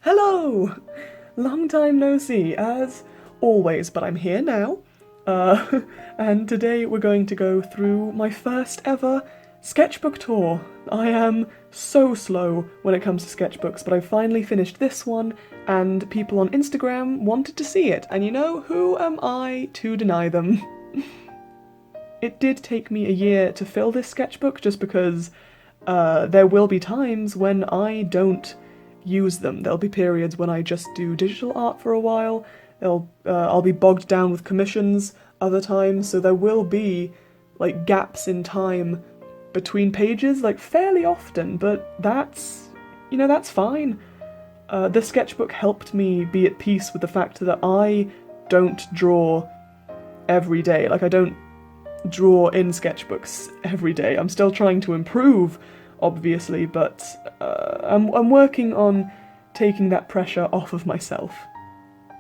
Hello! Long time no see, as always, but I'm here now. And today we're going to go through my first ever sketchbook tour. I am so slow when it comes to sketchbooks, but I finally finished this one, and people on Instagram wanted to see it, and you know, who am I to deny them? It did take me a year to fill this sketchbook, just because there will be times when I don't use them. There'll be periods when I just do digital art for a while. I'll be bogged down with commissions other times, so there will be like gaps in time between pages, like fairly often, but that's fine. This sketchbook helped me be at peace with the fact that I don't draw every day. Like, I don't draw in sketchbooks every day. I'm still trying to improve, obviously, but I'm working on taking that pressure off of myself.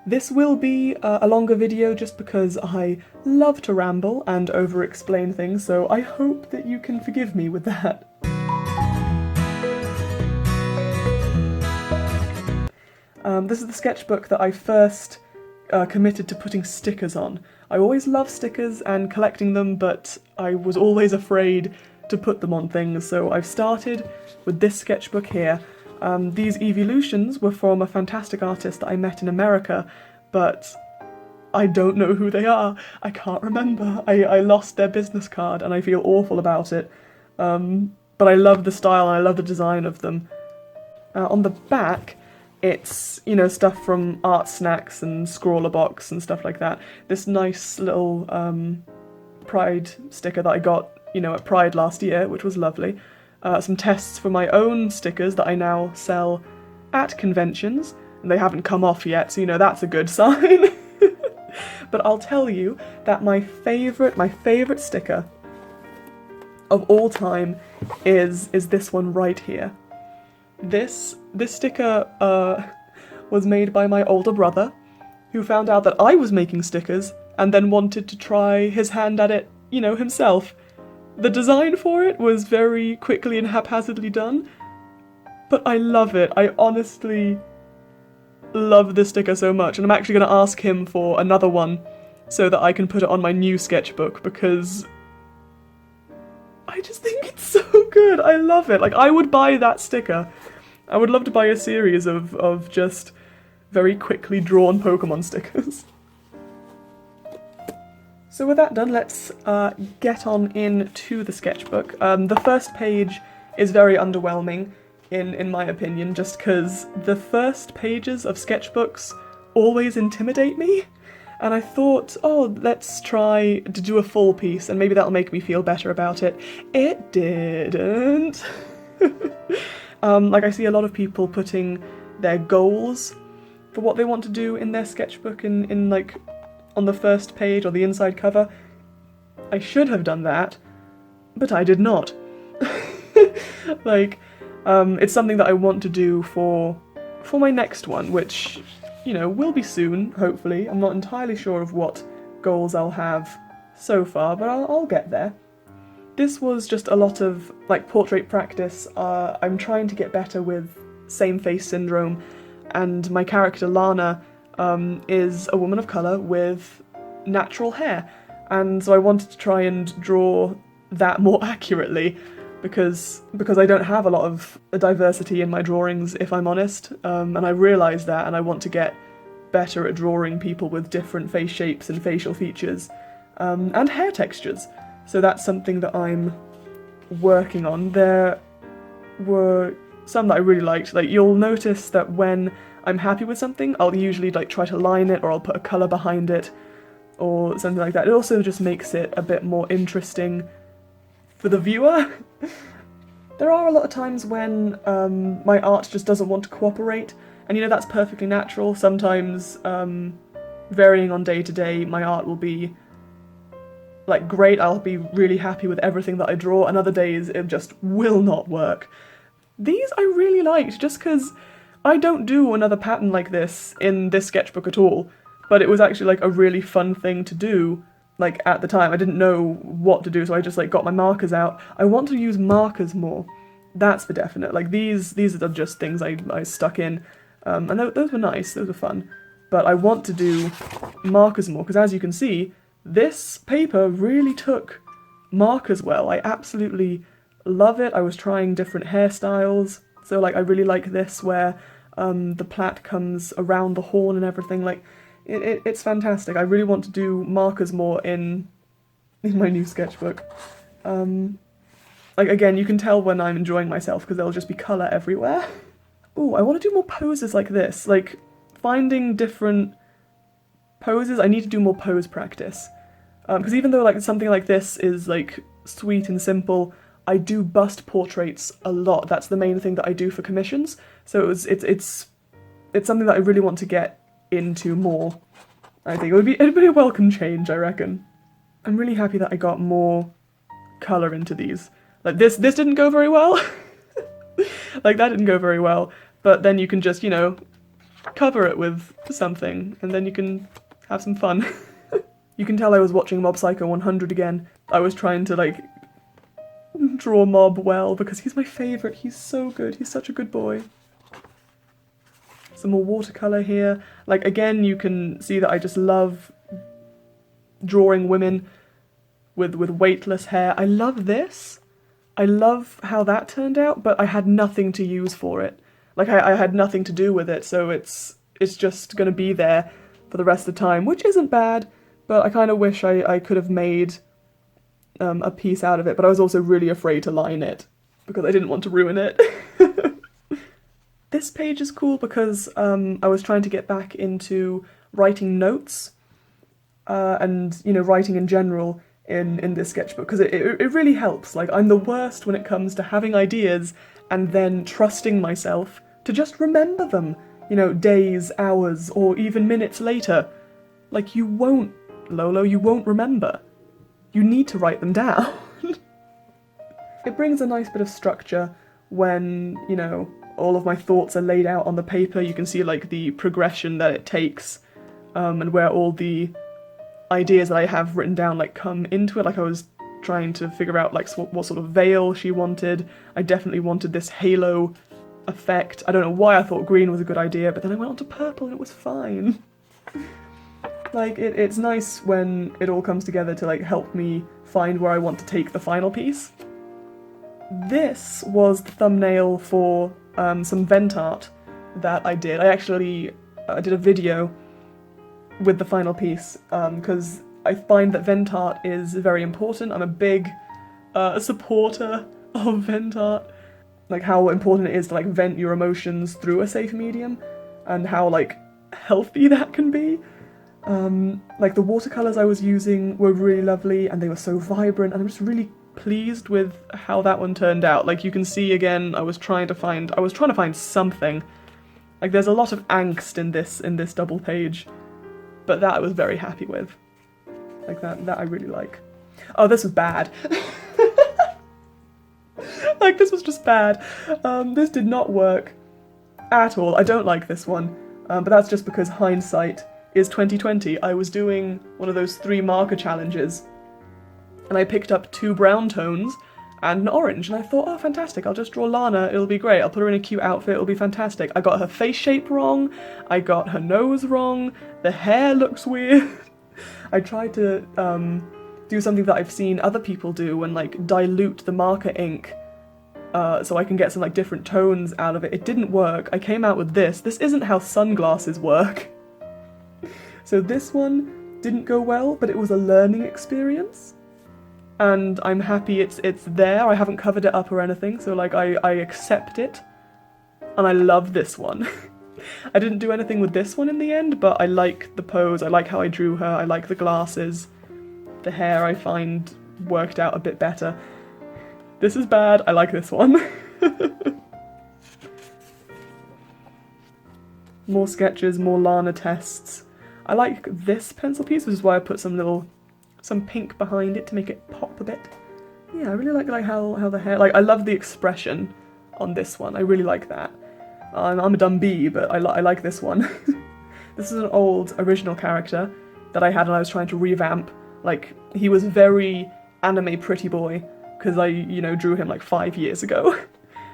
This will be a longer video just because I love to ramble and over-explain things, so I hope that you can forgive me with that. This is the sketchbook that I first committed to putting stickers on. I always love stickers and collecting them, but I was always afraid to put them on things, so I've started with this sketchbook here. These evolutions were from a fantastic artist that I met in America, but I don't know who they are. I can't remember. I lost their business card and I feel awful about it. But I love the style and I love the design of them. On the back, it's, you know, stuff from Art Snacks and Scrawler Box and stuff like that. This nice little Pride sticker that I got, you know, at Pride last year, which was lovely. Some tests for my own stickers that I now sell at conventions, and they haven't come off yet, so you know that's a good sign. But I'll tell you that my favourite sticker of all time is this one right here. This sticker was made by my older brother, who found out that I was making stickers and then wanted to try his hand at it, you know, himself. The design for it was very quickly and haphazardly done, but I love it. I honestly love this sticker so much, and I'm actually going to ask him for another one so that I can put it on my new sketchbook, because I just think it's so good. I love it. Like, I would buy that sticker. I would love to buy a series of just very quickly drawn Pokemon stickers. So with that done, let's get on into the sketchbook. The first page is very underwhelming, in my opinion, just because the first pages of sketchbooks always intimidate me, and I thought, oh, let's try to do a full piece, and maybe that'll make me feel better about it. It didn't. Like, I see a lot of people putting their goals for what they want to do in their sketchbook in like, on the first page or the inside cover. I should have done that, but I did not. Like, it's something that I want to do for my next one, which, you know, will be soon, hopefully. I'm not entirely sure of what goals I'll have so far, but I'll get there. This was just a lot of, like, portrait practice. I'm trying to get better with same face syndrome, and my character Lana is a woman of colour with natural hair, and so I wanted to try and draw that more accurately, because I don't have a lot of diversity in my drawings, if I'm honest, and I realise that, and I want to get better at drawing people with different face shapes and facial features, and hair textures. So that's something that I'm working on. There were some that I really liked. Like, you'll notice that when I'm happy with something, I'll usually like try to line it, or I'll put a colour behind it, or something like that. It also just makes it a bit more interesting for the viewer. There are a lot of times when my art just doesn't want to cooperate, and you know, that's perfectly natural. Sometimes, varying on day to day, my art will be like great, I'll be really happy with everything that I draw, and other days it just will not work. These I really liked, just because I don't do another pattern like this in this sketchbook at all, but it was actually like a really fun thing to do. Like, at the time I didn't know what to do, so I just like got my markers out. I want to use markers more, that's for definite. Like, these are just things I stuck in. And those were nice, those were fun. But I want to do markers more, because as you can see, this paper really took markers well. I absolutely love it. I was trying different hairstyles, so like I really like this where the plait comes around the horn and everything. Like it's fantastic. I really want to do markers more in my new sketchbook. Like again, you can tell when I'm enjoying myself because there'll just be colour everywhere. Ooh, I want to do more poses like this, like finding different poses. I need to do more pose practice. Because even though like something like this is like sweet and simple, I do bust portraits a lot. That's the main thing that I do for commissions. So it's something that I really want to get into more. I think it'd be a welcome change, I reckon. I'm really happy that I got more colour into these. Like this didn't go very well. Like that didn't go very well. But then you can just, you know, cover it with something and then you can have some fun. You can tell I was watching Mob Psycho 100 again. I was trying to like draw Mob well because he's my favourite. He's so good. He's such a good boy. Some more watercolour here. Like again, you can see that I just love drawing women with weightless hair. I love this. I love how that turned out, but I had nothing to use for it. Like I had nothing to do with it, so it's just gonna be there for the rest of the time, which isn't bad, but I kind of wish I could have made a piece out of it, but I was also really afraid to line it because I didn't want to ruin it. This page is cool because I was trying to get back into writing notes and, you know, writing in general in this sketchbook, because it really helps. Like, I'm the worst when it comes to having ideas and then trusting myself to just remember them, you know, days, hours, or even minutes later. Like, you won't, Lolo, you won't remember. You need to write them down. It brings a nice bit of structure when, you know, all of my thoughts are laid out on the paper. You can see, like, the progression that it takes, and where all the ideas that I have written down, like, come into it. Like, I was trying to figure out, like, what sort of veil she wanted. I definitely wanted this halo effect. I don't know why I thought green was a good idea, but then I went on to purple and it was fine. Like, it's nice when it all comes together to, like, help me find where I want to take the final piece. This was the thumbnail for some vent art that I did. I actually did a video with the final piece, because I find that vent art is very important. I'm a big supporter of vent art. Like, how important it is to, like, vent your emotions through a safe medium, and how, like, healthy that can be. Like, the watercolours I was using were really lovely, and they were so vibrant, and I'm just really pleased with how that one turned out. Like, you can see again, I was trying to find something. Like, there's a lot of angst in this double page, but that I was very happy with. Like, that I really like. Oh, this was bad. Like, this was just bad. This did not work at all. I don't like this one, but that's just because hindsight is 2020. I was doing one of those 3 marker challenges, and I picked up 2 brown tones and an orange, and I thought, oh, fantastic, I'll just draw Lana, it'll be great, I'll put her in a cute outfit, it'll be fantastic. I got her face shape wrong, I got her nose wrong, the hair looks weird. I tried to do something that I've seen other people do and, like, dilute the marker ink so I can get some, like, different tones out of it. It didn't work. I came out with this. This isn't how sunglasses work. So this one didn't go well, but it was a learning experience. And I'm happy it's there. I haven't covered it up or anything, so, like, I accept it. And I love this one. I didn't do anything with this one in the end, but I like the pose, I like how I drew her, I like the glasses. The hair I find worked out a bit better. This is bad, I like this one. More sketches, more Lana tests. I like this pencil piece, which is why I put some pink behind it to make it pop a bit. Yeah, I really like how the hair, like, I love the expression on this one, I really like that. I'm a dumb bee, but I like this one. This is an old original character that I had and I was trying to revamp. Like, he was very anime pretty boy, because I, you know, drew him like 5 years ago.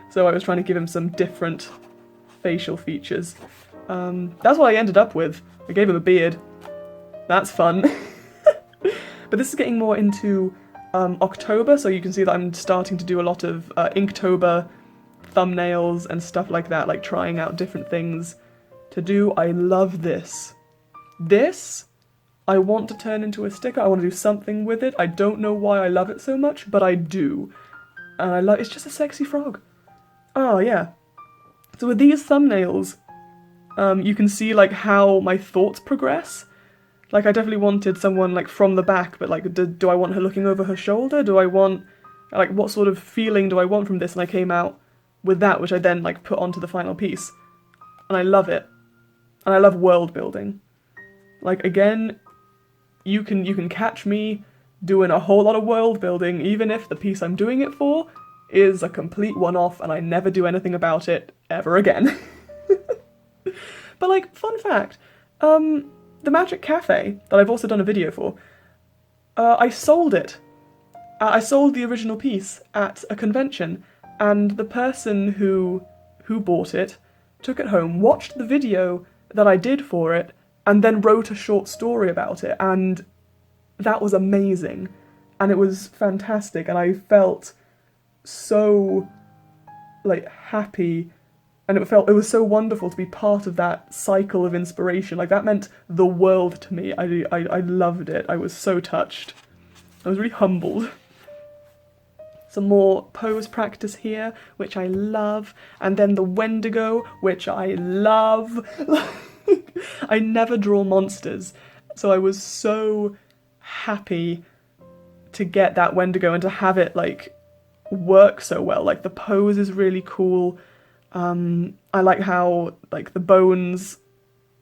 So I was trying to give him some different facial features. That's what I ended up with. I gave him a beard. That's fun. But this is getting more into October, so you can see that I'm starting to do a lot of Inktober thumbnails and stuff like that, like trying out different things to do. I love this. This, I want to turn into a sticker. I want to do something with it. I don't know why I love it so much, but I do. And I love, it's just a sexy frog. Oh, yeah. So with these thumbnails, you can see like how my thoughts progress. Like I definitely wanted someone like from the back, but like do I want her looking over her shoulder? Do I want, like what sort of feeling do I want from this? And I came out with that, which I then like put onto the final piece. And I love it. And I love world building. Like again, you can catch me doing a whole lot of world building, even if the piece I'm doing it for is a complete one-off and I never do anything about it ever again. But like, fun fact, the Magic Cafe, that I've also done a video for, I sold it. I sold the original piece at a convention, and the person who bought it took it home, watched the video that I did for it, and then wrote a short story about it, and that was amazing. And it was fantastic, and I felt so, like, happy. And it was so wonderful to be part of that cycle of inspiration. Like, that meant the world to me. I loved it. I was so touched. I was really humbled. Some more pose practice here, which I love. And then the Wendigo, which I love. I never draw monsters. So I was so happy to get that Wendigo and to have it, like, work so well. Like, the pose is really cool. I like how, like, the bones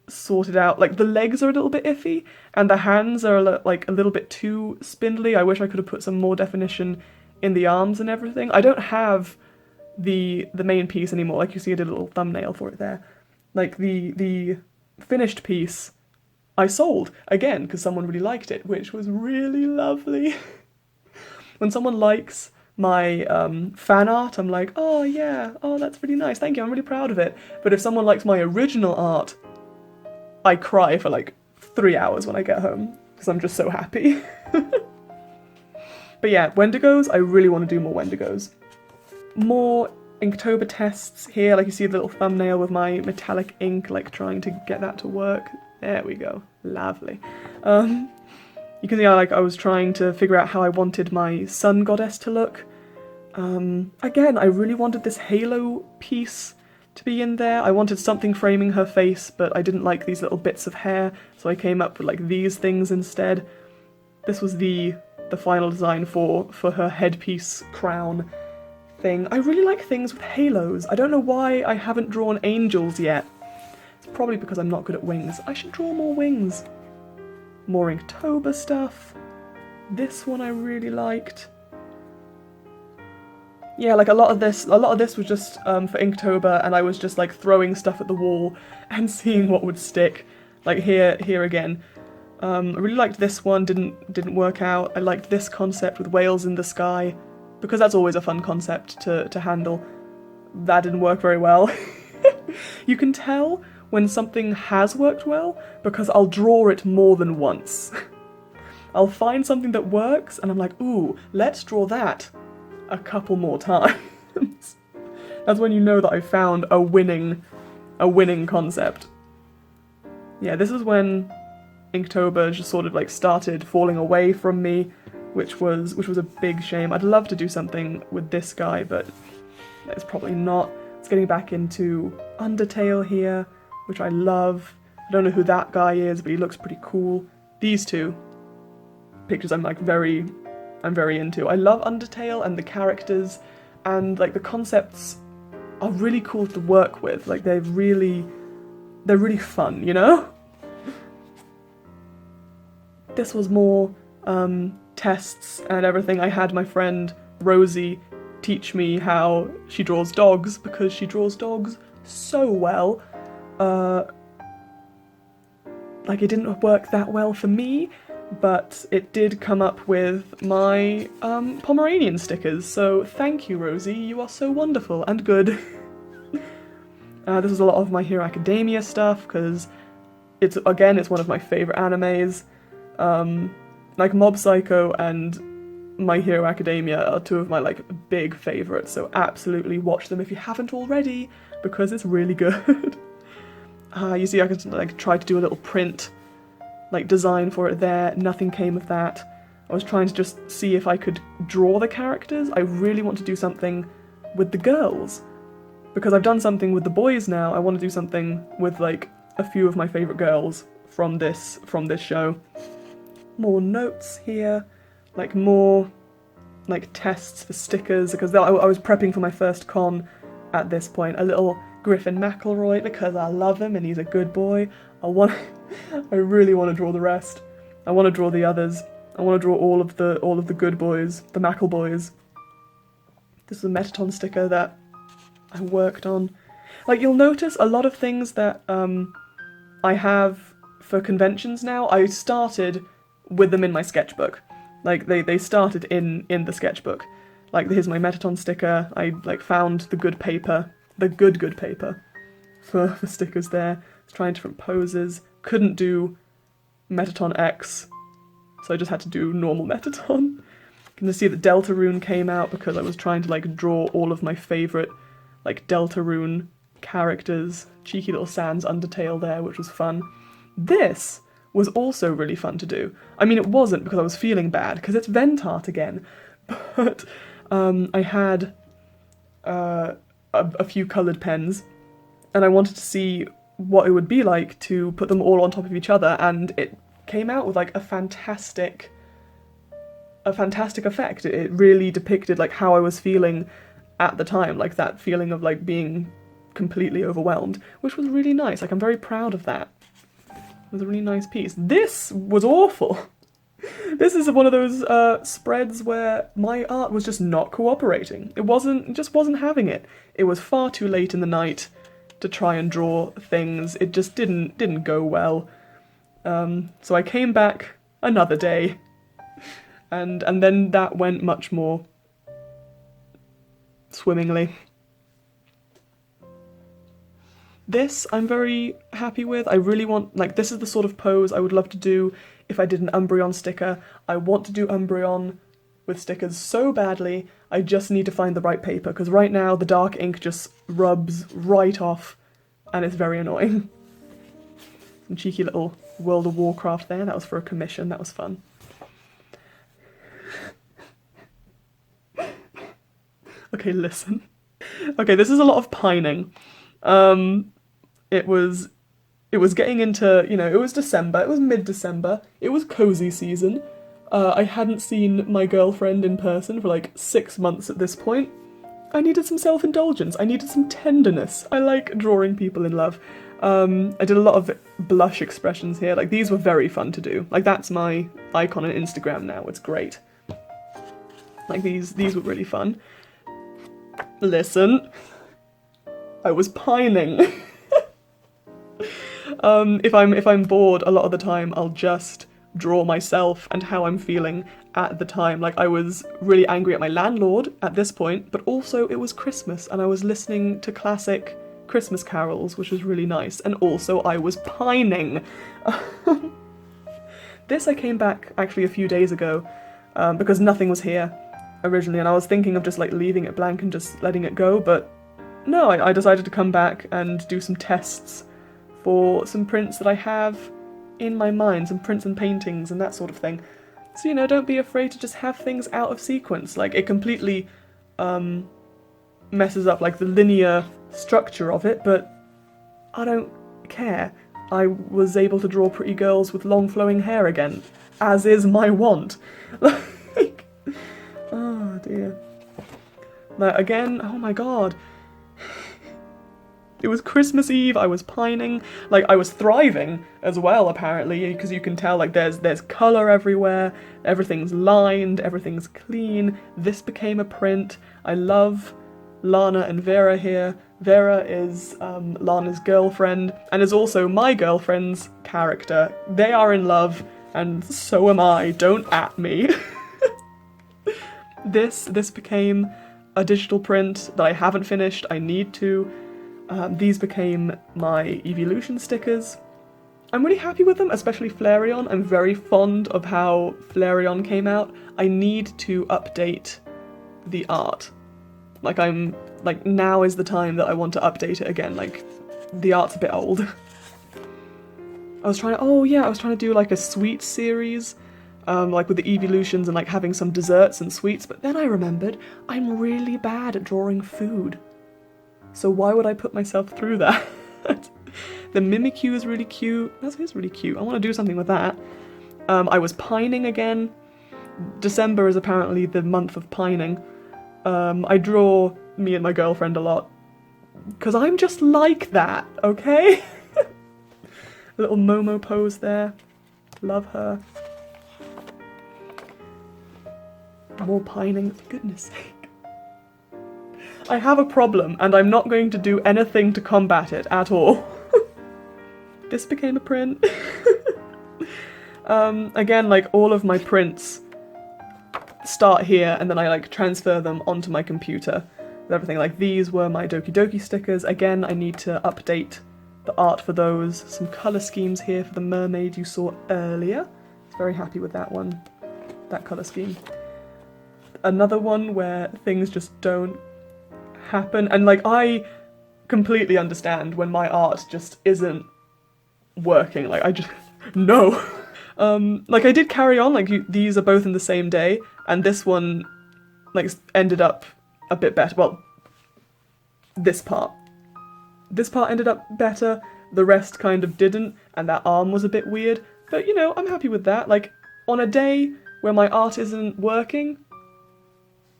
sorted out, like, the legs are a little bit iffy, and the hands are, like, a little bit too spindly. I wish I could have put some more definition in the arms and everything. I don't have the main piece anymore, like you see I did a little thumbnail for it there. Like, the finished piece I sold, again, because someone really liked it, which was really lovely. When someone likes my fan art, I'm like, oh yeah, oh that's really nice, thank you, I'm really proud of it. But if someone likes my original art, I cry for like 3 hours when I get home, because I'm just so happy. But yeah, Wendigos, I really want to do more Wendigos. More Inktober tests here, like you see the little thumbnail with my metallic ink, like trying to get that to work. There we go, lovely. You can see how, like, I was trying to figure out how I wanted my sun goddess to look. Again, I really wanted this halo piece to be in there. I wanted something framing her face, but I didn't like these little bits of hair, so I came up with, like, these things instead. This was the final design for her headpiece crown thing. I really like things with halos. I don't know why I haven't drawn angels yet. It's probably because I'm not good at wings. I should draw more wings. More Inktober stuff. This one I really liked. Yeah, like a lot of this was just for Inktober, and I was just like throwing stuff at the wall and seeing what would stick. Like here again. I really liked this one, didn't work out. I liked this concept with whales in the sky, because that's always a fun concept to handle. That didn't work very well. You can tell when something has worked well, because I'll draw it more than once. I'll find something that works, and I'm like, ooh, let's draw that a couple more times. That's when you know that I found a winning concept. Yeah, this is when Inktober just sort of like started falling away from me, which was a big shame. I'd love to do something with this guy, but it's probably not. It's getting back into Undertale here, which I love. I don't know who that guy is, but he looks pretty cool. These two pictures I'm very into. I love Undertale and the characters, and like the concepts are really cool to work with. Like they're really fun, you know? This was more tests and everything. I had my friend Rosie teach me how she draws dogs, because she draws dogs so well. Like it didn't work that well for me, but it did come up with my Pomeranian stickers, so thank you, Rosie, you are so wonderful and good. This is a lot of My Hero Academia stuff, because it's one of my favourite animes. Like Mob Psycho and My Hero Academia are two of my like big favourites, so absolutely watch them if you haven't already, because it's really good. You see I could like try to do a little print like design for it there, nothing came of that. I was trying to just see if I could draw the characters. I really want to do something with the girls, because I've done something with the boys now. I want to do something with like a few of my favourite girls from this show. More notes here, like more like tests for stickers, because I was prepping for my first con at this point. A little Griffin McElroy, because I love him and he's a good boy. I really want to draw the rest. I want to draw the others. I want to draw all of the good boys, the Mackle boys. This is a Metaton sticker that I worked on. Like, you'll notice a lot of things that I have for conventions now, I started with them in my sketchbook. Like, they started in the sketchbook. Like, here's my Metaton sticker. I, like, found the good paper, the good paper for stickers there. I was trying different poses. Couldn't do Metaton X, so I just had to do normal Metaton. You can see that Deltarune came out because I was trying to, like, draw all of my favourite, like, Deltarune characters. Cheeky little Sans Undertale there, which was fun. This was also really fun to do. I mean, it wasn't because I was feeling bad, because it's Ventart again, but I had a few coloured pens, and I wanted to see what it would be like to put them all on top of each other, and it came out with like a fantastic effect. It really depicted like how I was feeling at the time, like that feeling of like being completely overwhelmed, which was really nice. Like, I'm very proud of that. It was a really nice piece. This was awful. This is one of those spreads where my art was just not cooperating. It just wasn't having it. It was far too late in the night to try and draw things. It just didn't go well. So I came back another day, and then that went much more swimmingly. This I'm very happy with. I really want, like, this is the sort of pose I would love to do if I did an Umbreon sticker. I want to do Umbreon with stickers so badly. I just need to find the right paper, because right now the dark ink just rubs right off and it's very annoying. Some cheeky little World of Warcraft there. That was for a commission. That was fun. Okay, listen. Okay, this is a lot of pining. It was getting into, you know, it was December, it was mid-December, it was cozy season. I hadn't seen my girlfriend in person for like 6 months at this point. I needed some self-indulgence, I needed some tenderness. I like drawing people in love. I did a lot of blush expressions here, like these were very fun to do. Like, that's my icon on Instagram now, it's great. Like, these were really fun. Listen. I was pining. If I'm bored, a lot of the time I'll just draw myself and how I'm feeling at the time. Like, I was really angry at my landlord at this point, but also it was Christmas and I was listening to classic Christmas carols, which was really nice, and also I was pining. This I came back actually a few days ago because nothing was here originally, and I was thinking of just like leaving it blank and just letting it go, but no, I decided to come back and do some tests for some prints that I have in my mind, some prints and paintings and that sort of thing. So, you know, don't be afraid to just have things out of sequence. Like, it completely messes up like the linear structure of it, but I don't care. I was able to draw pretty girls with long flowing hair again, as is my want. Like, oh dear. Like, again, oh my god. It was Christmas Eve, I was pining, like, I was thriving as well, apparently, because you can tell, like, there's colour everywhere, everything's lined, everything's clean. This became a print. I love Lana and Vera here. Vera is Lana's girlfriend, and is also my girlfriend's character. They are in love, and so am I. Don't at me. This became a digital print that I haven't finished. I need to. These became my Evolution stickers. I'm really happy with them, especially Flareon. I'm very fond of how Flareon came out. I need to update the art. Like, now is the time that I want to update it again. Like, the art's a bit old. I was trying to do like a sweet series, like with the evolutions and like having some desserts and sweets, but then I remembered I'm really bad at drawing food. So why would I put myself through that? The Mimikyu is really cute. That is really cute. I want to do something with that. I was pining again. December is apparently the month of pining. I draw me and my girlfriend a lot. Because I'm just like that, okay? A little Momo pose there. Love her. More pining, for goodness sake. I have a problem, and I'm not going to do anything to combat it at all. This became a print. Again, like, all of my prints start here, and then I, like, transfer them onto my computer. With everything, like, these were my Doki Doki stickers. Again, I need to update the art for those. Some colour schemes here for the mermaid you saw earlier. I was very happy with that one, that colour scheme. Another one where things just don't happen, and, like, I completely understand when my art just isn't working. Like, I just... no! Like, I did carry on, like, these are both in the same day, and this one, like, ended up a bit better. Well, this part. This part ended up better, the rest kind of didn't, and that arm was a bit weird, but, you know, I'm happy with that. Like, on a day where my art isn't working,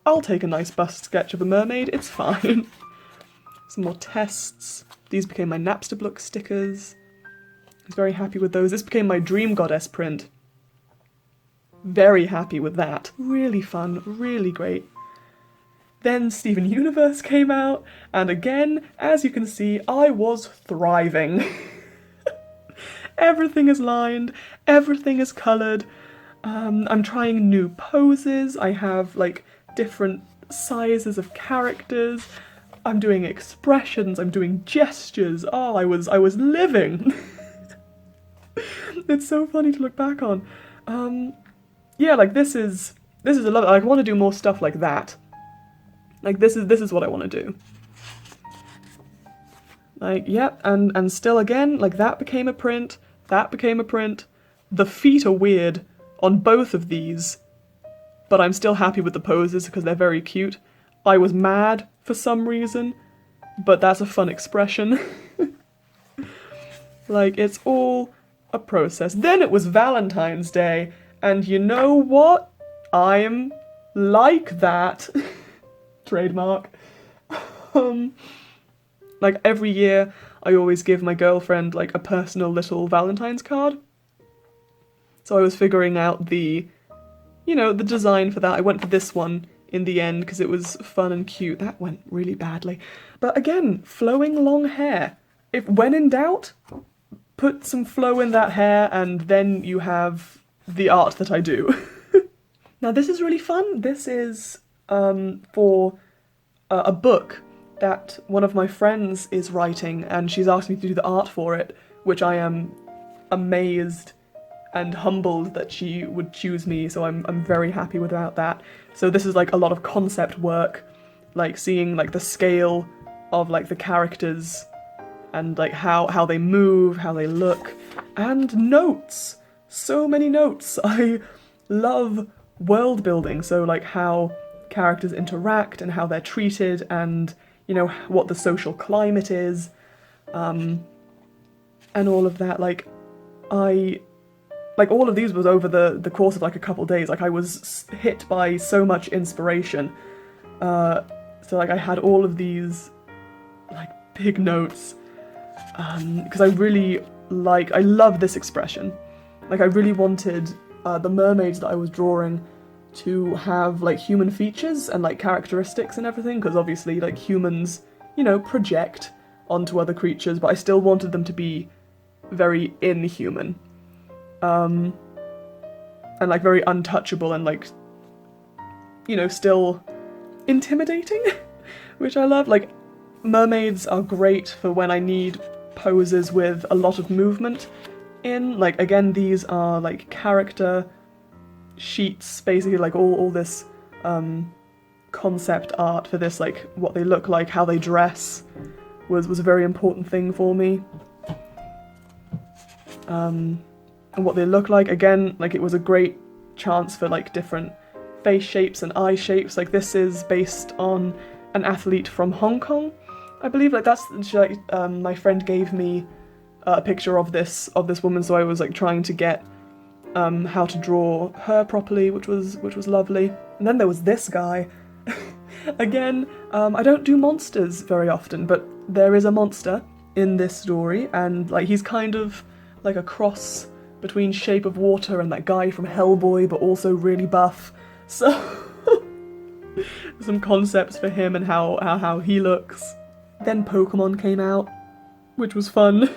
I'll take a nice bust sketch of a mermaid, it's fine. Some more tests. These became my Napsterblook stickers. I was very happy with those. This became my Dream Goddess print. Very happy with that. Really fun, really great. Then Steven Universe came out, and again, as you can see, I was thriving. Everything is lined, everything is coloured. I'm trying new poses. I have, like, different sizes of characters. I'm doing expressions, I'm doing gestures. Oh, I was living. It's so funny to look back on. Yeah, like, this is a lot. I want to do more stuff like that. Like, this is what I want to do. Like, yep, and still again, like, that became a print, that became a print. The feet are weird on both of these, but I'm still happy with the poses because they're very cute. I was mad for some reason, but that's a fun expression. Like, it's all a process. Then it was Valentine's Day, and you know what? I'm like that. Trademark. Like, every year I always give my girlfriend, like, a personal little Valentine's card. So I was figuring out the design for that. I went for this one in the end because it was fun and cute. That went really badly. But again, flowing long hair. When in doubt, put some flow in that hair and then you have the art that I do. Now, this is really fun. This is for a book that one of my friends is writing, and she's asked me to do the art for it, which I am amazed and humbled that she would choose me, so I'm very happy about that. So this is, like, a lot of concept work, like seeing, like, the scale of, like, the characters and, like, how they move, how they look, and notes. So many notes. I love world building, so, like, how characters interact and how they're treated and, you know, what the social climate is, and all of that. Like, all of these was over the course of, like, a couple days. Like, I was hit by so much inspiration. So, like, I had all of these, like, big notes, because I love this expression. Like, I really wanted the mermaids that I was drawing to have, like, human features and, like, characteristics and everything, because obviously, like, humans, you know, project onto other creatures, but I still wanted them to be very inhuman. And, like, very untouchable and, like, you know, still intimidating, which I love. Like, Mermaids are great for when I need poses with a lot of movement in. Like, again, these are like character sheets, basically, like all this concept art for this, like what they look like, how they dress was a very important thing for me. And what they look like, again, like it was a great chance for like different face shapes and eye shapes. Like this is based on an athlete from Hong Kong, I believe. Like that's like my friend gave me a picture of this woman, so I was like trying to get how to draw her properly, which was lovely. And then there was this guy. Again, I don't do monsters very often, but there is a monster in this story, and like he's kind of like a cross between Shape of Water and that guy from Hellboy, but also really buff. So some concepts for him and how he looks. Then Pokemon came out, which was fun.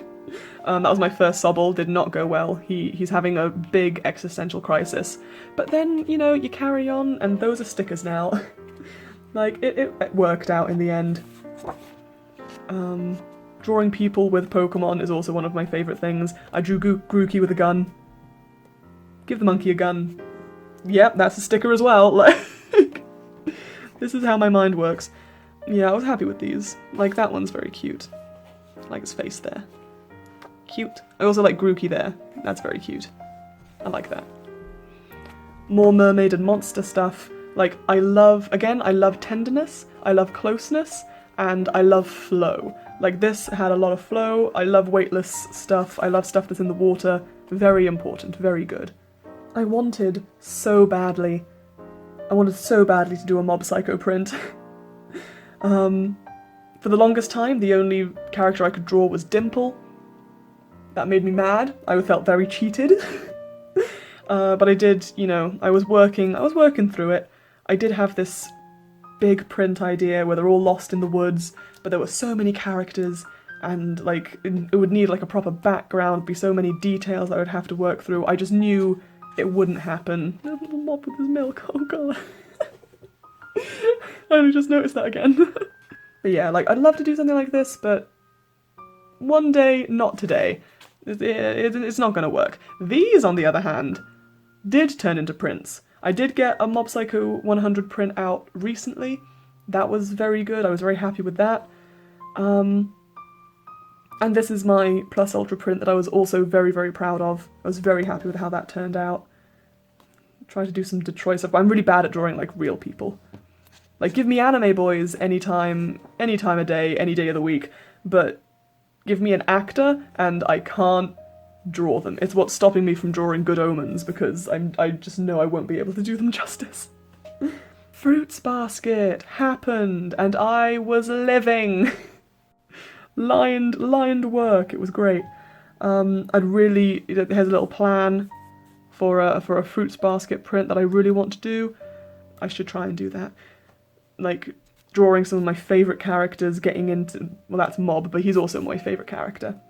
That was my first Sobble, did not go well. He's having a big existential crisis. But then, you know, you carry on, and those are stickers now. Like, it worked out in the end. Drawing people with Pokemon is also one of my favourite things. I drew Grookey with a gun. Give the monkey a gun. Yep, that's a sticker as well. Like, this is how my mind works. Yeah, I was happy with these. Like, that one's very cute. I like his face there. Cute. I also like Grookey there. That's very cute. I like that. More mermaid and monster stuff. Like, I love tenderness, I love closeness, and I love flow. Like, this had a lot of flow. I love weightless stuff. I love stuff that's in the water. Very important, very good. I wanted so badly to do a Mob Psycho print. For the longest time, the only character I could draw was Dimple. That made me mad. I felt very cheated. But I did, you know, I was working through it. I did have this big print idea where they're all lost in the woods, but there were so many characters, and like it would need like a proper background, be so many details I would have to work through. I just knew it wouldn't happen. There's a little mob with his milk, oh god. I only just noticed that again. But yeah, like I'd love to do something like this, but one day, not today. It's not gonna work. These, on the other hand, did turn into prints. I did get a Mob Psycho 100 print out recently. That was very good. I was very happy with that. And this is my Plus Ultra print that I was also very, very proud of. I was very happy with how that turned out. Try to do some Detroit stuff, but I'm really bad at drawing like real people. Like, give me anime boys anytime of day, any day of the week, but give me an actor and I can't draw them. It's what's stopping me from drawing Good Omens, because I just know I won't be able to do them justice. Fruits basket happened and I was living. lined work, it was great. Here's a little plan for a fruits basket print that I really want to do. I should try and do that. Like, drawing some of my favourite characters, getting into, well, that's Mob, but he's also my favourite character.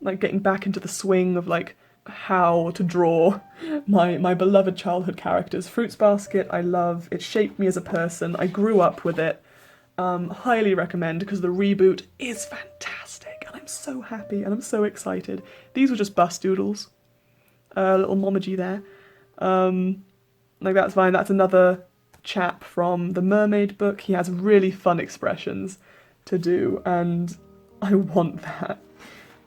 Like, getting back into the swing of, like, how to draw my beloved childhood characters. Fruits Basket, I love. It shaped me as a person. I grew up with it. Highly recommend, because the reboot is fantastic, and I'm so happy, and I'm so excited. These were just bust doodles. Little momagy there. Like, that's fine. That's another chap from the Mermaid book. He has really fun expressions to do, and I want that.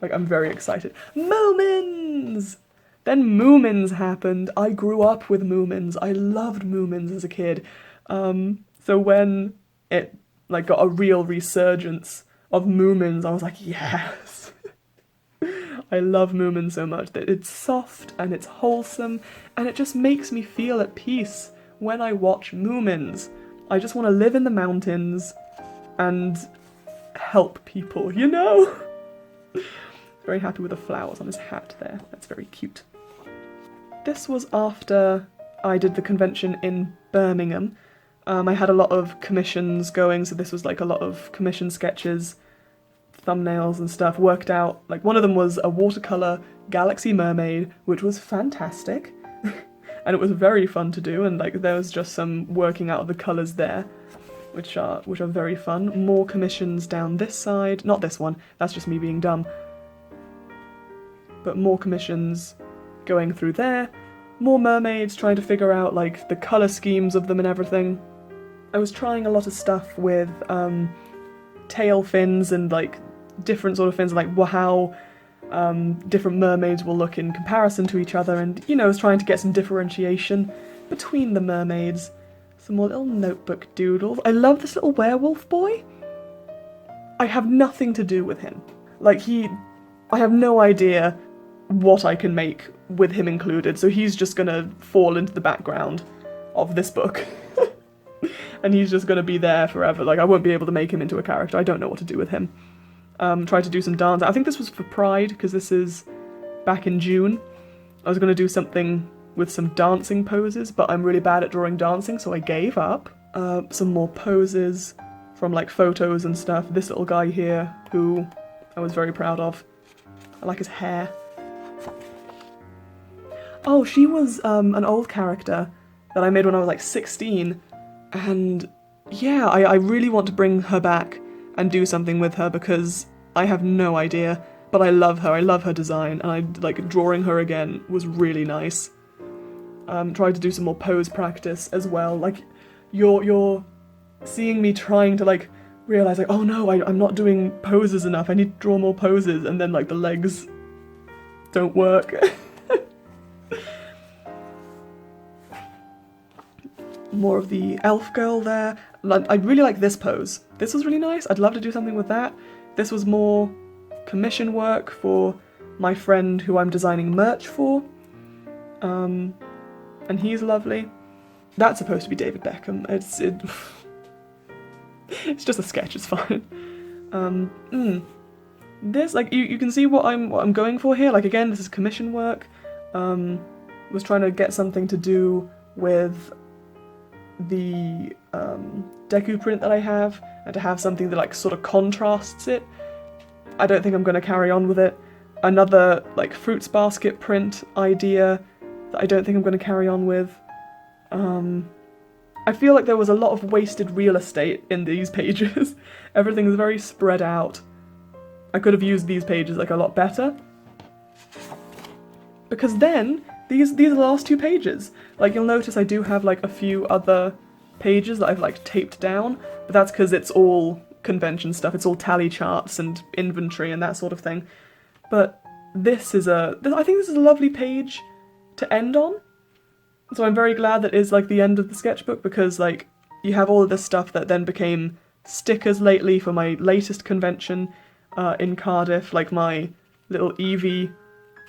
Like, I'm very excited. Moomins! Then Moomins happened. I grew up with Moomins. I loved Moomins as a kid. So when it like got a real resurgence of Moomins, I was like, yes! I love Moomins so much. That it's soft and it's wholesome, and it just makes me feel at peace when I watch Moomins. I just want to live in the mountains and help people, you know? Very happy with the flowers on his hat there. That's very cute. This was after I did the convention in Birmingham. I had a lot of commissions going, so this was like a lot of commission sketches, thumbnails and stuff worked out. Like, one of them was a watercolour galaxy mermaid, which was fantastic. And it was very fun to do, and like there was just some working out of the colours there. which are very fun. More commissions down this side. Not this one, that's just me being dumb. But more commissions going through there. More mermaids, trying to figure out like the colour schemes of them and everything. I was trying a lot of stuff with tail fins and like different sort of fins, like how different mermaids will look in comparison to each other, and you know, I was trying to get some differentiation between the mermaids. Some more little notebook doodles. I love this little werewolf boy. I have nothing to do with him. Like I have no idea what I can make with him included, so he's just gonna fall into the background of this book. And he's just gonna be there forever. Like, I won't be able to make him into a character. I don't know what to do with him. Tried to do some dance. I think this was for Pride, because this is back in June. I was gonna do something with some dancing poses, but I'm really bad at drawing dancing, so I gave up. Some more poses from like photos and stuff. This little guy here, who I was very proud of. I like his hair. Oh, she was an old character that I made when I was like 16, and yeah, I really want to bring her back and do something with her, because I have no idea, but I love her design, and like drawing her again was really nice. Tried to do some more pose practice as well. Like, you're seeing me trying to like realize like, oh no, I'm not doing poses enough, I need to draw more poses, and then like the legs don't work. More of the elf girl there. I really like this pose. This was really nice. I'd love to do something with that. This was more commission work for my friend who I'm designing merch for. And he's lovely. That's supposed to be David Beckham. It's just a sketch, it's fine. This, like, you can see what I'm going for here. Like, again, this is commission work. Was trying to get something to do with the deku print that I have, and to have something that like sort of contrasts it. I don't think I'm going to carry on with it. Another like fruits basket print idea that I don't think I'm going to carry on with. I feel like there was a lot of wasted real estate in these pages. Everything's very spread out. I could have used these pages like a lot better. Because then these are the last two pages. Like, you'll notice I do have like a few other pages that I've like taped down, but that's because it's all convention stuff. It's all tally charts and inventory and that sort of thing. But I think this is a lovely page to end on. So I'm very glad that is like the end of the sketchbook, because like you have all of this stuff that then became stickers lately for my latest convention in Cardiff, like my little Eevee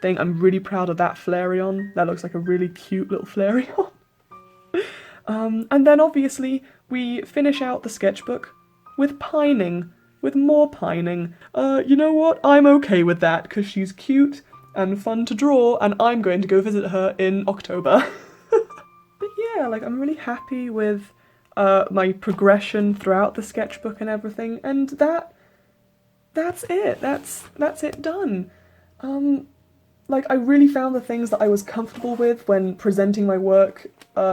thing. I'm really proud of that Flareon. That looks like a really cute little Flareon. And then obviously we finish out the sketchbook with pining, with more pining. You know what? I'm okay with that, because she's cute and fun to draw, and I'm going to go visit her in October. But yeah, like, I'm really happy with my progression throughout the sketchbook and everything, and that's it. That's it done. Like, I really found the things that I was comfortable with when presenting my work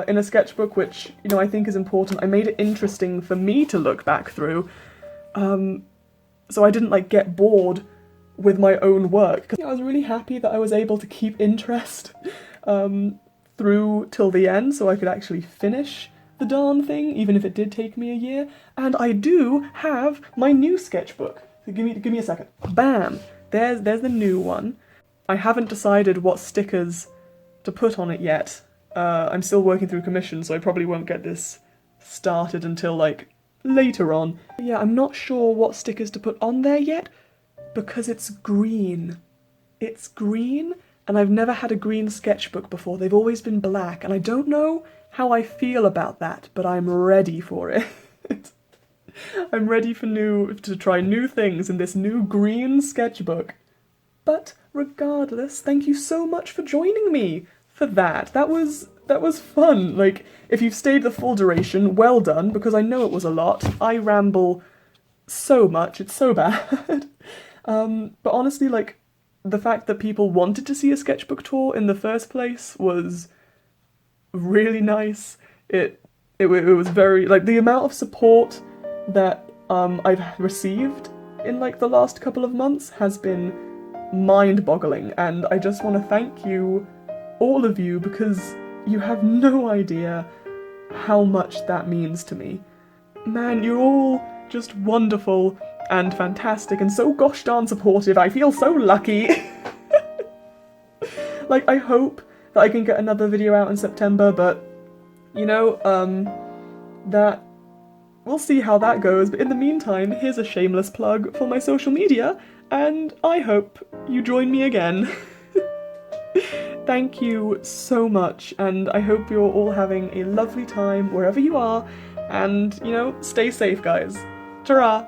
in a sketchbook, which, you know, I think is important. I made it interesting for me to look back through, so I didn't, like, get bored with my own work. Because I was really happy that I was able to keep interest through till the end, so I could actually finish the darn thing, even if it did take me a year. And I do have my new sketchbook. So give me a second. Bam! There's the new one. I haven't decided what stickers to put on it yet. I'm still working through commission, so I probably won't get this started until, like, later on. But yeah, I'm not sure what stickers to put on there yet, because it's green. It's green, and I've never had a green sketchbook before. They've always been black, and I don't know how I feel about that, but I'm ready for it. I'm ready to try new things in this new green sketchbook. But regardless, thank you so much for joining me for that. That was fun. Like, if you've stayed the full duration, well done, because I know it was a lot. I ramble so much, it's so bad. But honestly, like, the fact that people wanted to see a sketchbook tour in the first place was really nice. It it was very, like, the amount of support that I've received in, like, the last couple of months has been mind-boggling, and I just want to thank you, all of you, because you have no idea how much that means to me. Man, you're all just wonderful and fantastic and so gosh darn supportive. I feel so lucky. Like, I hope that I can get another video out in September, but, you know, that... we'll see how that goes, but in the meantime, here's a shameless plug for my social media, and I hope you join me again. Thank you so much, and I hope you're all having a lovely time wherever you are, and, you know, stay safe, guys. Ta-ra!